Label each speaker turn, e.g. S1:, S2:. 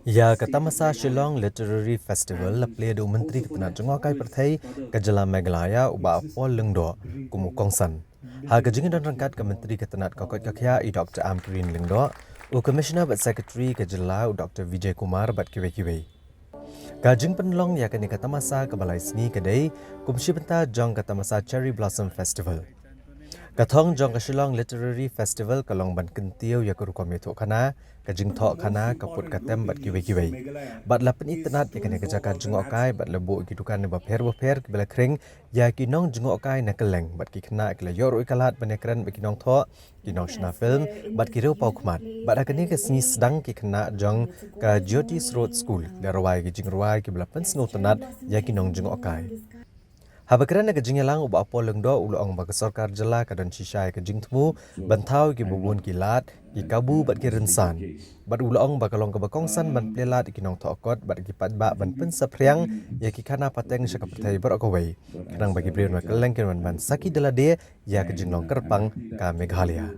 S1: Ya kata masa Shillong Literary Festival la play do menteri ketena jengokai perthai ke Jalan Meghalaya uba Paul Lengdo kumu kongsan. Ha kejingin dan rangkat ke menteri ketena kokot kakya I Dr. Amkirin Lengdo u Commissioner but Secretary ke Jela u Dr. Vijay Kumar bat kiwe-kiwe. Kajing penlong ya kini kata masa ke balai seni kedai kumsi benta jong kata masa Cherry Blossom Festival. Kathong jong ka Shillong Literary Festival kalong ban kentiau ya kuru komi thok kana kajing thok kana kaput katem bat kiwe-kiwe. Bat lapen internet ya kene kejaka jengok kai bat lebu kidukan ne bapher kibela kring ya kinong jengok kai na keleng bat ki kena kila yor ikalat banekran bat kinong thok kinong shna film bat kireu pau khmat bat akani ke seni sedang ki kena jong ka Jyotis Road School le rawai ki jing rawai kibela pen snow tenat ya kinong jengok kai. Habakran ke jingyalang uba Paul Lengdo ulong bagi sarkar jela kadan shisai ke jing temu bantau ki bubun kilat ki kabu bat ki rensan bat ulong bakalong ke bakongsan ban plelat ki nong thokot bat ki patba ban pen sapriang ya ki kana pateng syaka pertai berokawai kadang bagi brion wa keleng ki ban saki delade ya ke jinglong kerpang ka Meghalaya.